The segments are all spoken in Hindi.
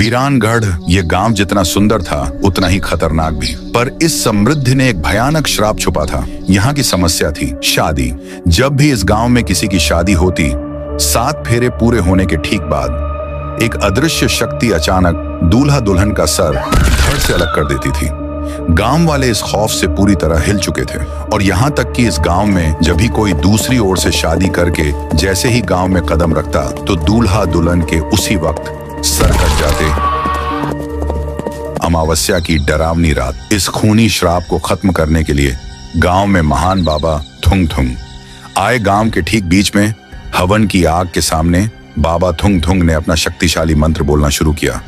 वीरानगढ़ ये गांव जितना सुंदर था उतना ही खतरनाक भी। पर इस समृद्धि ने एक भयानक श्राप छुपा था। यहाँ की समस्या थी शादी। जब भी इस गांव में किसी की शादी होती, 7 फेरे पूरे होने के ठीक बाद एक अदृश्य शक्ति अचानक दूल्हा दुल्हन का सर धड़ से अलग कर देती थी। गांव वाले इस खौफ से पूरी तरह हिल चुके थे और यहाँ तक कि इस गांव में जब भी कोई दूसरी ओर से शादी करके जैसे ही गांव में कदम रखता तो दूल्हा दुल्हन के उसी वक्त सर कट जाते। अमावस्या की डरावनी रात। इस खूनी श्राप को खत्म करने के लिए गांव में महान बाबा थुंग थुंग आए। गांव के ठीक बीच में हवन की आग के सामने बाबा थुंग थुंग ने अपना शक्तिशाली मंत्र बोलना शुरू किया।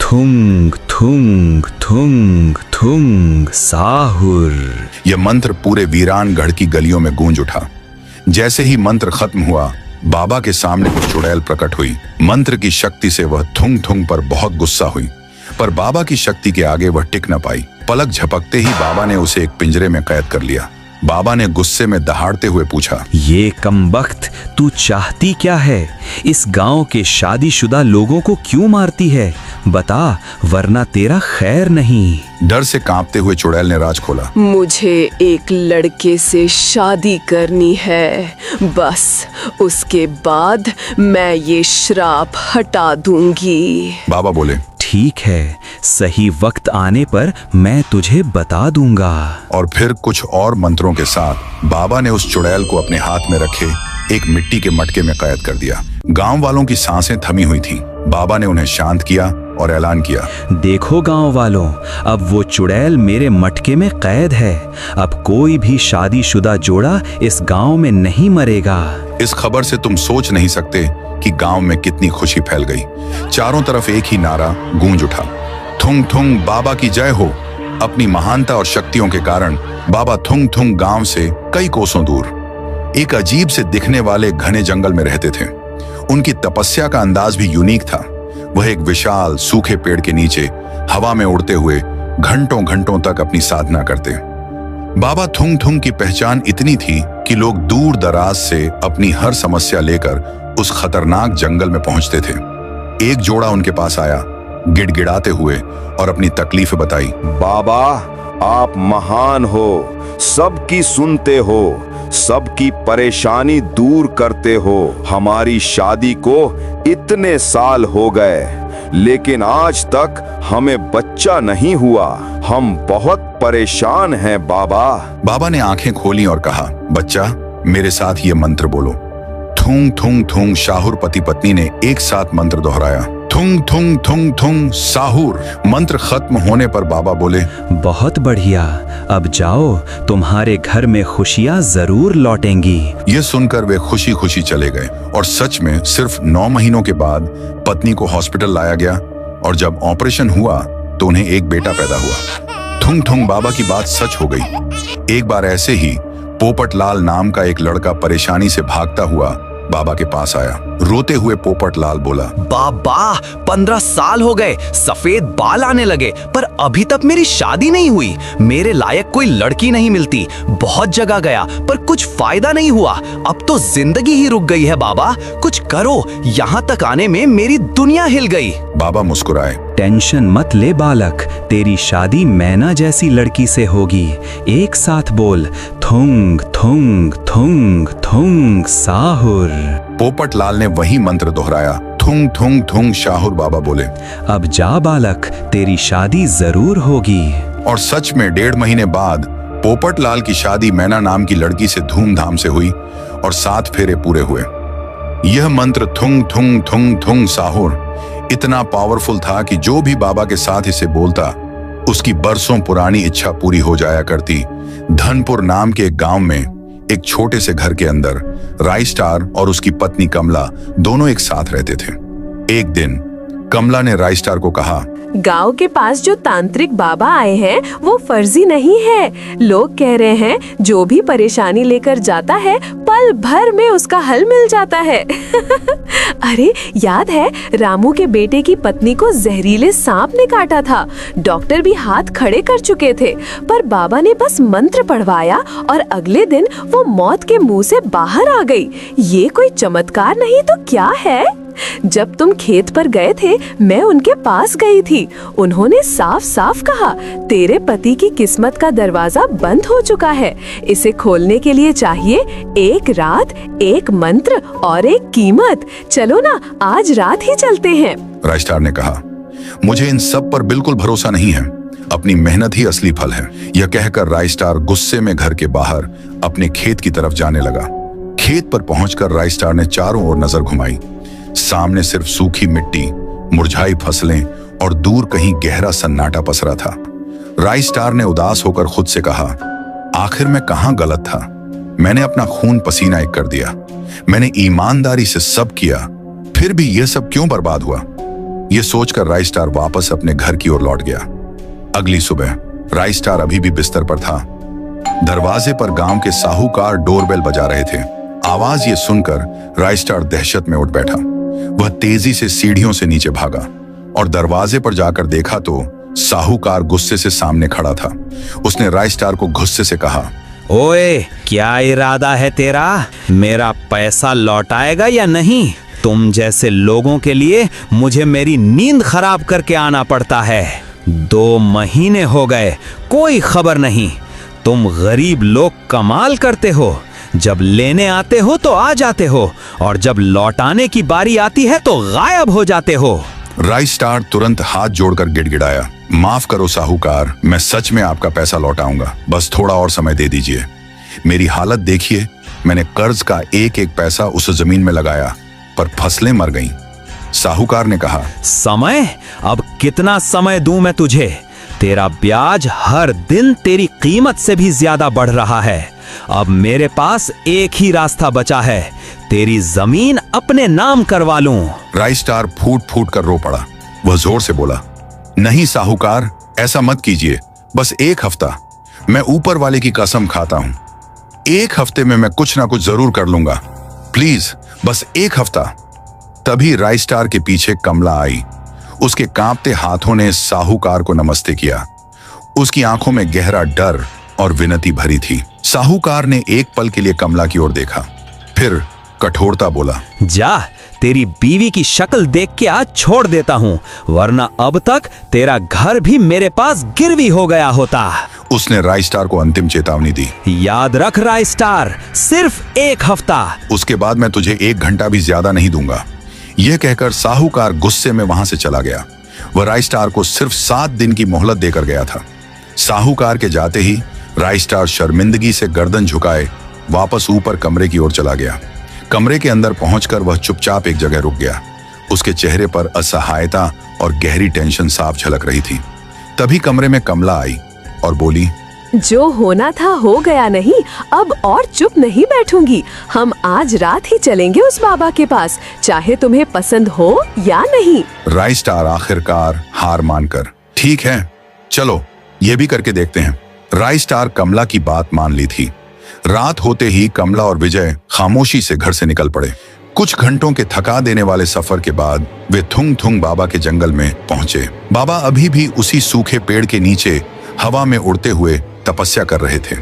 थुंग थुंग थुंग थुंग साहुर। यह मंत्र पूरे वीरानगढ़ की गलियों में गूंज उठा। जैसे ही मंत्र खत्म हुआ, बाबा के सामने कुछ चुड़ैल प्रकट हुई। मंत्र की शक्ति से वह थुंग थुंग पर बहुत गुस्सा हुई, पर बाबा की शक्ति के आगे वह टिक न पाई। पलक झपकते ही बाबा ने उसे एक पिंजरे में कैद कर लिया। बाबा ने गुस्से में दहाड़ते हुए पूछा, ये कमबख्त, तू चाहती क्या है? इस गांव के शादीशुदा लोगों को क्यों मारती है? बता, वरना तेरा खैर नहीं। डर से कांपते हुए चुड़ैल ने राज खोला। मुझे एक लड़के से शादी करनी है, बस उसके बाद मैं ये श्राप हटा दूंगी। बाबा बोले, ठीक है, सही वक्त आने पर मैं तुझे बता दूंगा। और फिर कुछ और मंत्रों के साथ बाबा ने उस चुड़ैल को अपने हाथ में रखे एक मिट्टी के मटके में कैद कर दिया। गांव वालों की सांसें थमी हुई थीं। बाबा ने उन्हें शांत किया और ऐलान किया, देखो गांव वालों, अब वो चुड़ैल मेरे मटके में कैद है। अब कोई भी शादीशुदा जोड़ा इस गांव में नहीं मरेगा। इस खबर से तुम सोच नहीं सकते कि गांव में कितनी खुशी फैल गई। चारों तरफ एक ही नारा गूंज उठा, थुंग थुंग बाबा की जय हो। अपनी महानता और शक्तियों के कारण बाबा थुंग थुंग गांव से कई कोसों दूर एक अजीब से दिखने वाले घने जंगल में रहते थे। उनकी तपस्या का अंदाज भी यूनिक था। वह एक विशाल सूखे पेड़ के नीचे हवा में उड़ते हुए घंटों घंटों तक अपनी साधना करते। बाबा थुंग थुंग की पहचान इतनी थी कि लोग दूर दराज से अपनी हर समस्या लेकर उस खतरनाक जंगल में पहुंचते थे। एक जोड़ा उनके पास आया, गिड़गिड़ाते हुए, और अपनी तकलीफें बताई। बाबा, आप महान हो, सबकी सुनते हो, सबकी परेशानी दूर करते हो। हमारी शादी को इतने साल हो गए, लेकिन आज तक हमें बच्चा नहीं हुआ। हम बहुत परेशान हैं बाबा। बाबा ने आंखें खोली और कहा, बच्चा, मेरे साथ ये मंत्र बोलो। थुंग थुंग थुंग शाहुर पति पत्नी ने एक साथ मंत्र दोहराया, थुंग थुंग थुंग थुंग साहुर। मंत्र खत्म होने पर बाबा बोले, बहुत बढ़िया, अब जाओ, तुम्हारे घर में खुशियां जरूर लौटेंगी। ये सुनकर वे खुशी खुशी चले गए और सच में सिर्फ 9 महीनों के बाद पत्नी को हॉस्पिटल लाया गया और जब ऑपरेशन हुआ तो उन्हें एक बेटा पैदा हुआ। थुंग थुंग बाबा की बात सच हो गई। एक बार ऐसे ही पोपट लाल नाम का एक लड़का परेशानी से भागता हुआ बाबा के पास आया। रोते हुए पोपट लाल बोला, बाबा, 15 साल हो गए, सफेद बाल आने लगे, पर अभी तक मेरी शादी नहीं हुई। मेरे लायक कोई लड़की नहीं मिलती। बहुत जगह गया पर कुछ फायदा नहीं हुआ। अब तो जिंदगी ही रुक गई है बाबा, कुछ करो। यहाँ तक आने में मेरी दुनिया हिल गई। बाबा मुस्कुराए, टेंशन मत ले बालक, तेरी शादी मैना जैसी लड़की से होगी। एक साथ बोल, थुंग थुंग थुंग थुंग साहुर। पोपट लाल ने वही मंत्र दोहराया, थुंग थुंग थुंग शाहुर। बाबा बोले, अब जा बालक, तेरी शादी जरूर होगी। और सच में 1.5 महीने बाद पोपट लाल की शादी मैना नाम की लड़की से धूमधाम से हुई और 7 फेरे पूरे हुए। यह मंत्र थुंग थुंग थुंग थुंग साहुर इतना पावरफुल था कि जो भी बाबा के साथ इसे बोलता, उसकी बरसों पुरानी इच्छा पूरी हो जाया करती। धनपुर नाम के एक गांव में एक छोटे से घर के अंदर राइस्टार और उसकी पत्नी कमला दोनों एक साथ रहते थे। एक दिन कमला ने राइस्टार को कहा, गांव के पास जो तांत्रिक बाबा आए हैं वो फर्जी नहीं है। लोग कह रहे हैं जो भी परेशानी लेकर जाता है पल भर में उसका हल मिल जाता है। अरे याद है, रामू के बेटे की पत्नी को जहरीले सांप ने काटा था। डॉक्टर भी हाथ खड़े कर चुके थे, पर बाबा ने बस मंत्र पढ़वाया और अगले दिन वो मौत के मुंह से बाहर आ गई। ये कोई चमत्कार नहीं तो क्या है? जब तुम खेत पर गए थे मैं उनके पास गई थी। उन्होंने साफ साफ कहा, तेरे पति की किस्मत का दरवाजा बंद हो चुका है। इसे खोलने के लिए चाहिए एक रात, एक मंत्र और एक कीमत। चलो ना, आज रात ही चलते हैं। राइस्टार ने कहा, मुझे इन सब पर बिल्कुल भरोसा नहीं है। अपनी मेहनत ही असली फल है। यह कहकर राइस्टार गुस्से में घर के बाहर अपने खेत की तरफ जाने लगा। खेत पर पहुंचकर राइस्टार ने चारों ओर नजर घुमाई। सामने सिर्फ सूखी मिट्टी, मुरझाई फसलें और दूर कहीं गहरा सन्नाटा पसरा था। राइस्टार ने उदास होकर खुद से कहा, आखिर मैं कहां गलत था? मैंने अपना खून पसीना एक कर दिया। मैंने ईमानदारी से सब किया, फिर भी यह सब क्यों बर्बाद हुआ? यह सोचकर राइस्टार वापस अपने घर की ओर लौट गया। अगली सुबह राइस्टार अभी भी बिस्तर पर था। दरवाजे पर गांव के साहूकार डोरबेल बजा रहे थे। आवाज ये सुनकर राइस्टार दहशत में उठ बैठा। वह तेजी से सीढ़ियों से नीचे भागा और दरवाजे पर जाकर देखा तो साहूकार गुस्से से सामने खड़ा था। उसने राइस्टार को गुस्से से कहा, ओए, क्या इरादा है तेरा? मेरा पैसा लौटाएगा या नहीं? तुम जैसे लोगों के लिए मुझे मेरी नींद खराब करके आना पड़ता है। 2 महीने हो गए, कोई खबर नहीं। तुम गरीब लोग कमाल करते हो। जब लेने आते हो तो आ जाते हो और जब लौटाने की बारी आती है तो गायब हो जाते हो। राइस्टार तुरंत हाथ जोड़कर गिड़गिड़ाया, माफ करो साहूकार, मैं सच में आपका पैसा लौटाऊंगा। बस थोड़ा और समय दे दीजिए। मेरी हालत देखिए, मैंने कर्ज का एक एक पैसा उस जमीन में लगाया, पर फसलें मर गईं। साहूकार ने कहा, समय? अब कितना समय दूं मैं तुझे? तेरा ब्याज हर दिन तेरी कीमत से भी ज्यादा बढ़ रहा है। अब मेरे पास एक ही रास्ता बचा है, तेरी जमीन अपने नाम करवा लूं। राइस्टार फूट फूट कर रो पड़ा। वह जोर से बोला, नहीं साहूकार, ऐसा मत कीजिए। बस 1 हफ्ता, मैं ऊपर वाले की कसम खाता हूं, 1 हफ्ते में मैं कुछ ना कुछ जरूर कर लूंगा। प्लीज बस 1 हफ्ता। तभी राइस्टार के पीछे कमला आई। उसके कांपते हाथों ने साहूकार को नमस्ते किया। उसकी आंखों में गहरा डर और विनती भरी थी। साहूकार ने एक पल के लिए कमला की ओर देखा, फिर कठोरता बोला, जा, तेरी बीवी की शक्ल देख के आज छोड़ देता हूँ, वरना अब तक तेरा घर भी मेरे पास गिरवी हो गया होता। उसने राइस्टार को अंतिम चेतावनी दी। याद रख राइस्टार, सिर्फ 1 हफ्ता। उसके बाद मैं तुझे 1 घंटा भी ज्यादा नहीं दूंगा। यह कहकर साहूकार गुस्से में वहां से चला गया। वह राइस्टार को सिर्फ 7 दिन की मोहलत देकर गया था। साहूकार के जाते ही राइस्टार शर्मिंदगी से गर्दन झुकाए वापस ऊपर कमरे की ओर चला गया। कमरे के अंदर पहुंचकर वह चुपचाप एक जगह रुक गया। उसके चेहरे पर असहायता और गहरी टेंशन साफ झलक रही थी। तभी कमरे में कमला आई और बोली, जो होना था हो गया नहीं, अब और चुप नहीं बैठूंगी। हम आज रात ही चलेंगे उस बाबा के पास, चाहे तुम्हें पसंद हो या नहीं। राइस्टार आखिरकार हार मानकर, ठीक है चलो, ये भी करके देखते हैं। राइस्टार कमला की बात मान ली थी। रात होते ही कमला और विजय खामोशी से घर से निकल पड़े। कुछ घंटों के थका देने वाले सफर के बाद वे थुंग थुंग बाबा के जंगल में पहुंचे। बाबा अभी भी उसी सूखे पेड़ के नीचे हवा में उड़ते हुए तपस्या कर रहे थे।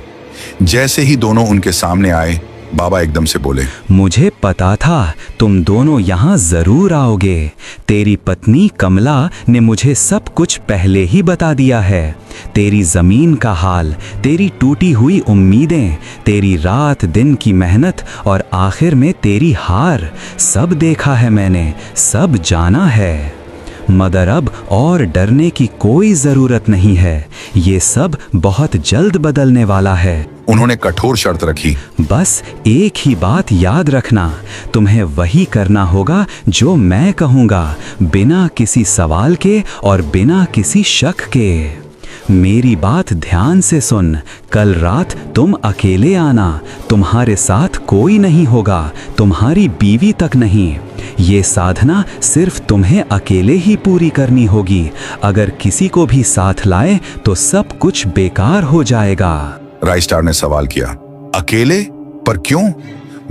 जैसे ही दोनों उनके सामने आए, बाबा एकदम से बोले, मुझे पता था तुम दोनों यहाँ जरूर आओगे। तेरी पत्नी कमला ने मुझे सब कुछ पहले ही बता दिया है। तेरी जमीन का हाल, तेरी टूटी हुई उम्मीदें, तेरी रात दिन की मेहनत और आखिर में तेरी हार, सब देखा है मैंने, सब जाना है। मगर अब और डरने की कोई जरूरत नहीं है। ये सब बहुत जल्द बदलने वाला है। उन्होंने कठोर शर्त रखी, बस एक ही बात याद रखना, तुम्हें वही करना होगा जो मैं कहूँगा, बिना किसी सवाल के और बिना किसी शक के। मेरी बात ध्यान से सुन। कल रात तुम अकेले आना, तुम्हारे साथ कोई नहीं होगा, तुम्हारी बीवी तक नहीं। ये साधना सिर्फ तुम्हें अकेले ही पूरी करनी होगी। अगर किसी को भी साथ लाए तो सब कुछ बेकार हो जाएगा। राइस्टार ने सवाल किया, अकेले? पर क्यों?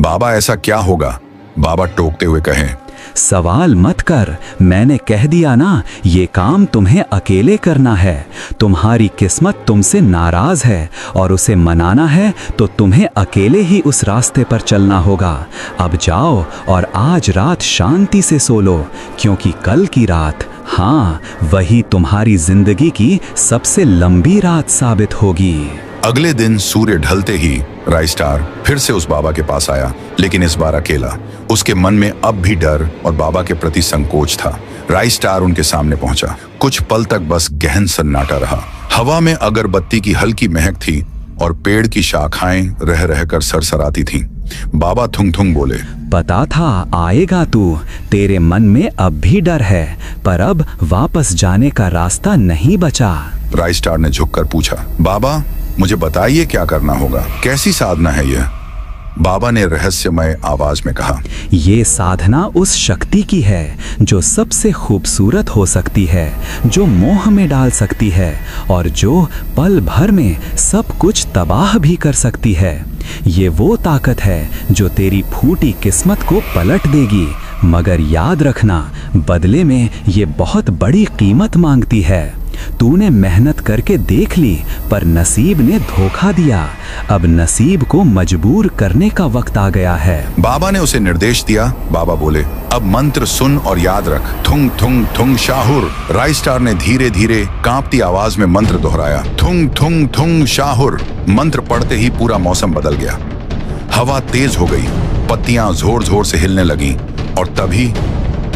बाबा ऐसा क्या होगा? बाबा टोकते हुए कहे, सवाल मत कर, मैंने कह दिया ना, ये काम तुम्हें अकेले करना है। तुम्हारी किस्मत तुमसे नाराज है और उसे मनाना है तो तुम्हें अकेले ही उस रास्ते पर चलना होगा। अब जाओ और आज रात शांति से सो लो, क्योंकि कल की रात, हाँ, वही तुम्हारी जिंदगी की सबसे लंबी रात साबित होगी। अगले दिन सूर्य ढलते ही राइस्टार फिर से उस बाबा के पास आया, लेकिन इस बार अकेला। उसके मन में अब भी डर और बाबा के प्रति संकोच था। राइस्टार उनके सामने पहुंचा। कुछ पल तक बस गहन सन्नाटा रहा। हवा में अगरबत्ती की हल्की महक थी और पेड़ की शाखाएं रह रहकर सरसराती थीं। बाबा थुंग थुंग बोले, पता था आएगा तू, तेरे मन में अब भी डर है, पर अब वापस जाने का रास्ता नहीं बचा। राइस्टार ने झुककर पूछा, बाबा मुझे बताइए क्या करना होगा, कैसी साधना है यह? बाबा ने रहस्यमय आवाज में कहा, ये साधना उस शक्ति की है जो सबसे खूबसूरत हो सकती है, जो मोह में डाल सकती है और जो पल भर में सब कुछ तबाह भी कर सकती है। ये वो ताकत है जो तेरी फूटी किस्मत को पलट देगी, मगर याद रखना, बदले में ये बहुत बड़ी कीमत मांगती है। तूने मेहनत करके देख ली, पर नसीब ने धोखा दिया। अब नसीब को मजबूर करने का वक्त आ गया है। बाबा ने उसे निर्देश दिया। बाबा बोले, अब मंत्र सुन और याद रख, थुंग थुंग थुंग शाहुर। राइस्टार ने धीरे धीरे कांपती आवाज में मंत्र दोहराया, थुंग थुंग थुंग शाहुर। मंत्र पढ़ते ही पूरा मौसम बदल गया। हवा तेज हो गई, पत्तियां जोर जोर से हिलने लगीं और तभी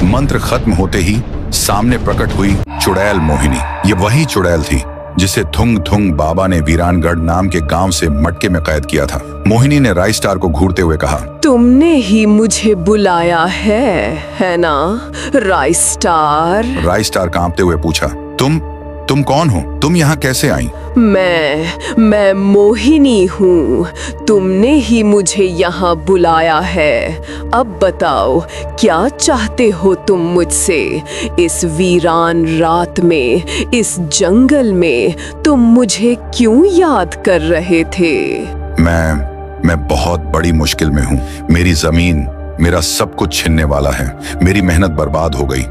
मंत्र खत्म होते ही सामने प्रकट हुई चुड़ैल मोहिनी। ये वही चुड़ैल थी जिसे थुंग थुंग बाबा ने वीरानगढ़ नाम के गांव से मटके में कैद किया था। मोहिनी ने राइस्टार को घूरते हुए कहा, तुमने ही मुझे बुलाया है ना राइस्टार? राइस्टार कांपते हुए पूछा, तुम कौन हो? तुम यहाँ कैसे आई? मैं मोहिनी हूँ। तुमने ही मुझे यहाँ बुलाया है। अब बताओ, क्या चाहते हो तुम मुझसे? इस वीरान रात में, इस जंगल में तुम मुझे क्यों याद कर रहे थे? मैं बहुत बड़ी मुश्किल में हूँ। मेरी जमीन, मेरा सब कुछ छिनने वाला है। मेरी मेहनत बर्बाद हो गई।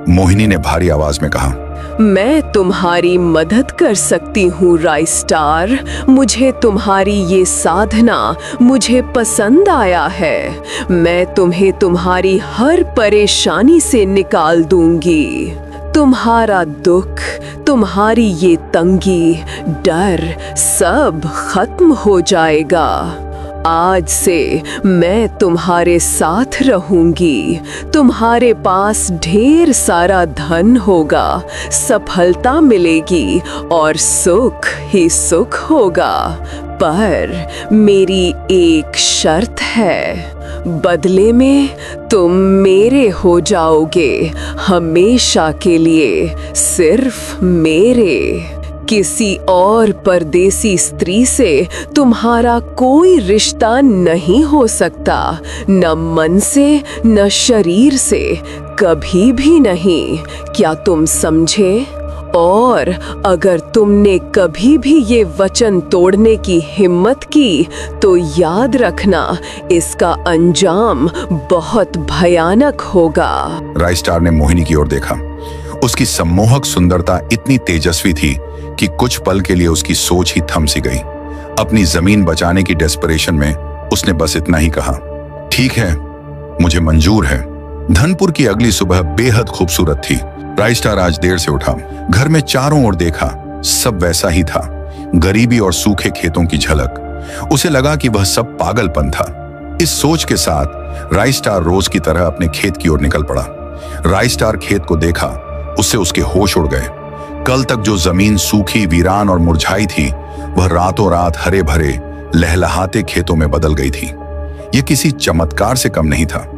मोहिनी ने भारी आवाज में कहा, मैं तुम्हारी मदद कर सकती हूँ राइस्टार। मुझे तुम्हारी ये साधना मुझे पसंद आया है। मैं तुम्हें तुम्हारी हर परेशानी से निकाल दूंगी। तुम्हारा दुख, तुम्हारी ये तंगी, डर सब खत्म हो जाएगा। आज से मैं तुम्हारे साथ रहूंगी। तुम्हारे पास ढेर सारा धन होगा, सफलता मिलेगी और सुख ही सुख होगा। पर मेरी एक शर्त है, बदले में तुम मेरे हो जाओगे, हमेशा के लिए, सिर्फ मेरे। किसी और परदेसी स्त्री से तुम्हारा कोई रिश्ता नहीं हो सकता, न मन से न शरीर से, कभी भी नहीं। क्या तुम समझे? और अगर तुमने कभी भी ये वचन तोड़ने की हिम्मत की तो याद रखना, इसका अंजाम बहुत भयानक होगा। राइस्टार ने मोहिनी की ओर देखा। उसकी सम्मोहक सुंदरता इतनी तेजस्वी थी कि कुछ पल के लिए उसकी सोच ही थम सी गई। अपनी जमीन बचाने की डेस्परेशन में उसने बस इतना ही कहा, ठीक है, मुझे मंजूर है। धनपुर की अगली सुबह बेहद खूबसूरत थी। राइस्टार आज देर से उठा। घर में चारों ओर देखा, सब वैसा ही था, गरीबी और सूखे खेतों की झलक। उसे लगा कि वह सब पागलपन था। इस सोच के साथ राइस्टार रोज की तरह अपने खेत की ओर निकल पड़ा। राइस्टार खेत को देखा, उससे उसके होश उड़ गए। कल तक जो जमीन सूखी, वीरान और मुरझाई थी, वह रातों रात हरे भरे लहलहाते खेतों में बदल गई थी। यह किसी चमत्कार से कम नहीं था।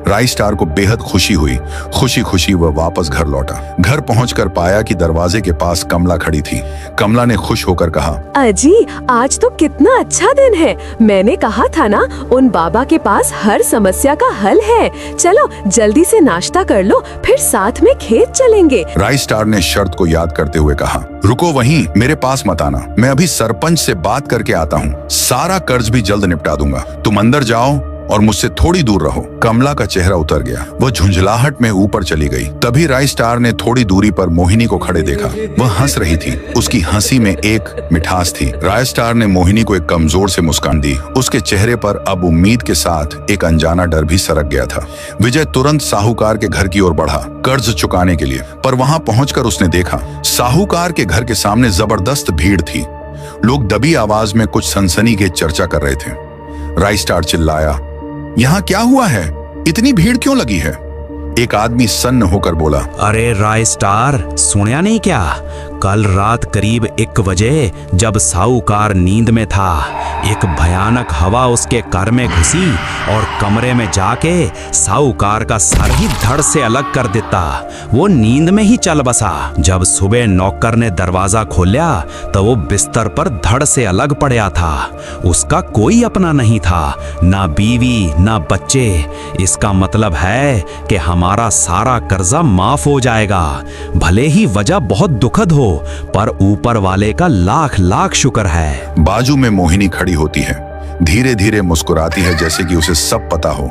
राइस्टार को बेहद खुशी हुई। खुशी खुशी वह वापस घर लौटा। घर पहुंचकर पाया कि दरवाजे के पास कमला खड़ी थी। कमला ने खुश होकर कहा, अजी, आज तो कितना अच्छा दिन है। मैंने कहा था ना, उन बाबा के पास हर समस्या का हल है। चलो जल्दी से नाश्ता कर लो, फिर साथ में खेत चलेंगे। राइस्टार ने शर्त को याद करते हुए कहा, रुको वहीं, मेरे पास मत आना। मैं अभी सरपंच से बात करके आता हूँ। सारा कर्ज भी जल्द निपटा दूंगा। तुम अंदर जाओ और मुझसे थोड़ी दूर रहो। कमला का चेहरा उतर गया, वह झुंझलाहट में ऊपर चली गई। तभी राय स्टार ने थोड़ी दूरी पर मोहिनी को खड़े देखा। वह हंस रही थी, उसकी हंसी में एक मिठास थी। राय स्टार ने मोहिनी को एक कमजोर से मुस्कान दी। उसके चेहरे पर अब उम्मीद के साथ एक अनजाना डर भी सरक गया था। विजय तुरंत साहूकार के घर की ओर बढ़ा, कर्ज चुकाने के लिए। पर वहां पहुंचकर उसने देखा, साहूकार के घर के सामने जबरदस्त भीड़ थी। लोग दबी आवाज में कुछ सनसनीखेज चर्चा कर रहे थे। राय स्टार चिल्लाया, यहाँ क्या हुआ है? इतनी भीड़ क्यों लगी है? एक आदमी सन्न होकर बोला, अरे राय स्टार, सुनया नहीं क्या? कल रात करीब 1 बजे जब साहूकार नींद में था, एक भयानक हवा उसके घर में घुसी और कमरे में जाके साहूकार का सर ही धड़ से अलग कर देता। वो नींद में ही चल बसा। जब सुबह नौकर ने दरवाजा खोला तो वो बिस्तर पर धड़ से अलग पड़ा था। उसका कोई अपना नहीं था, ना बीवी ना बच्चे। इसका मतलब है कि हमारा सारा कर्जा माफ हो जाएगा। भले ही वजह बहुत दुखद हो, पर ऊपर वाले का लाख लाख शुक्र है। बाजू में मोहिनी खड़ी होती है, धीरे धीरे मुस्कुराती है जैसे कि उसे सब पता हो।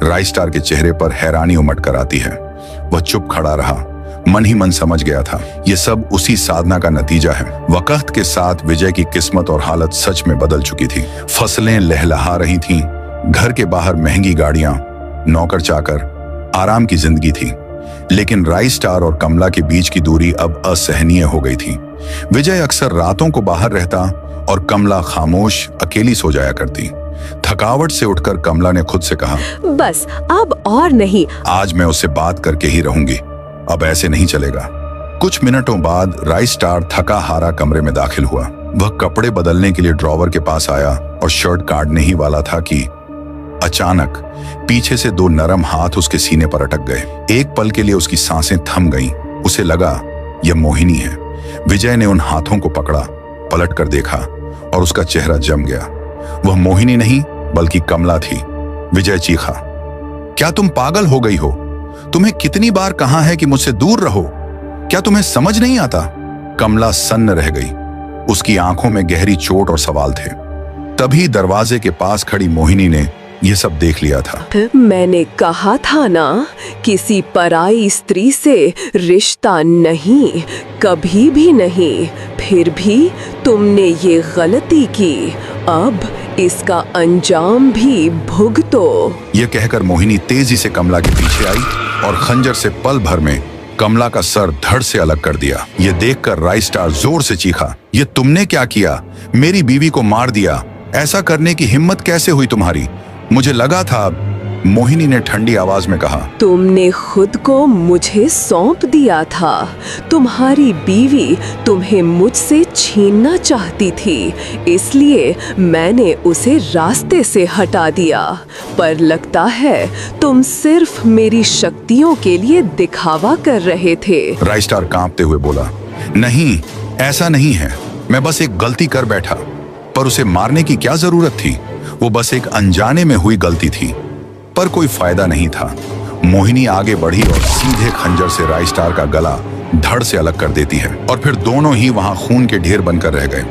राय स्टार के चेहरे पर हैरानी उमड़ कर आती है। वह चुप खड़ा रहा, मन ही मन समझ गया था ये सब उसी साधना का नतीजा है। वक्त के साथ विजय की किस्मत और हालत सच में बदल चुकी थी। फसलें लहलहा रही थीं, घर के बाहर महंगी गाड़ियां, नौकर चाकर, आराम की जिंदगी थी। लेकिन राय स्टार और कमला के बीच की दूरी अब असहनीय हो गई थी। विजय अक्सर रातों को बाहर रहता और कमला खामोश अकेली सो जाया करती। थकावट से उठकर कमला ने खुद से कहा, बस अब और नहीं। आज मैं उससे बात करके ही रहूंगी, अब ऐसे नहीं चलेगा। कुछ मिनटों बाद राय स्टार थका हारा कमरे में दाखिल हुआ। वह कपड़े बदलने के लिए ड्रॉवर के पास आया और शर्ट काटने ही वाला था कि अचानक पीछे से 2 नरम हाथ उसके सीने पर अटक गए। एक पल के लिए उसकी सांसें थम गईं। उसे लगा यह मोहिनी है। विजय ने उन हाथों को पकड़ा, पलट कर देखा और उसका चेहरा जम गया। वह मोहिनी नहीं बल्कि कमला थी। विजय चीखा, क्या तुम पागल हो गई हो? तुम्हें कितनी बार कहा है कि मुझसे दूर रहो? क्या तुम्हें समझ नहीं आता? कमला सन्न रह गई। उसकी आंखों में गहरी चोट और सवाल थे। तभी दरवाजे के पास खड़ी मोहिनी ने ये सब देख लिया था। मैंने कहा था ना, किसी पराई स्त्री से रिश्ता नहीं, कभी भी नहीं। फिर भी तुमने ये गलती की, अब इसका अंजाम भी भुगतो। ये कहकर मोहिनी तेजी से कमला के पीछे आई और खंजर से पल भर में कमला का सर धड़ से अलग कर दिया। ये देखकर राय स्टार जोर से चीखा, ये तुमने क्या किया? मेरी बीवी को मार दिया। ऐसा करने की हिम्मत कैसे हुई तुम्हारी? मुझे लगा था। मोहिनी ने ठंडी आवाज में कहा, तुमने खुद को मुझे सौंप दिया था। तुम्हारी बीवी तुम्हें मुझसे छीनना चाहती थी, इसलिए मैंने उसे रास्ते से हटा दिया। पर लगता है तुम सिर्फ मेरी शक्तियों के लिए दिखावा कर रहे थे। राय स्टार कांपते हुए बोला, नहीं, ऐसा नहीं है। मैं बस एक गलती कर बैठा। पर उसे मारने की क्या जरूरत थी? वो बस एक अनजाने में हुई गलती थी। पर कोई फायदा नहीं था। मोहिनी आगे बढ़ी और सीधे खंजर से राय स्टार का गला धड़ से अलग कर देती है और फिर दोनों ही वहां खून के ढेर बनकर रह गए।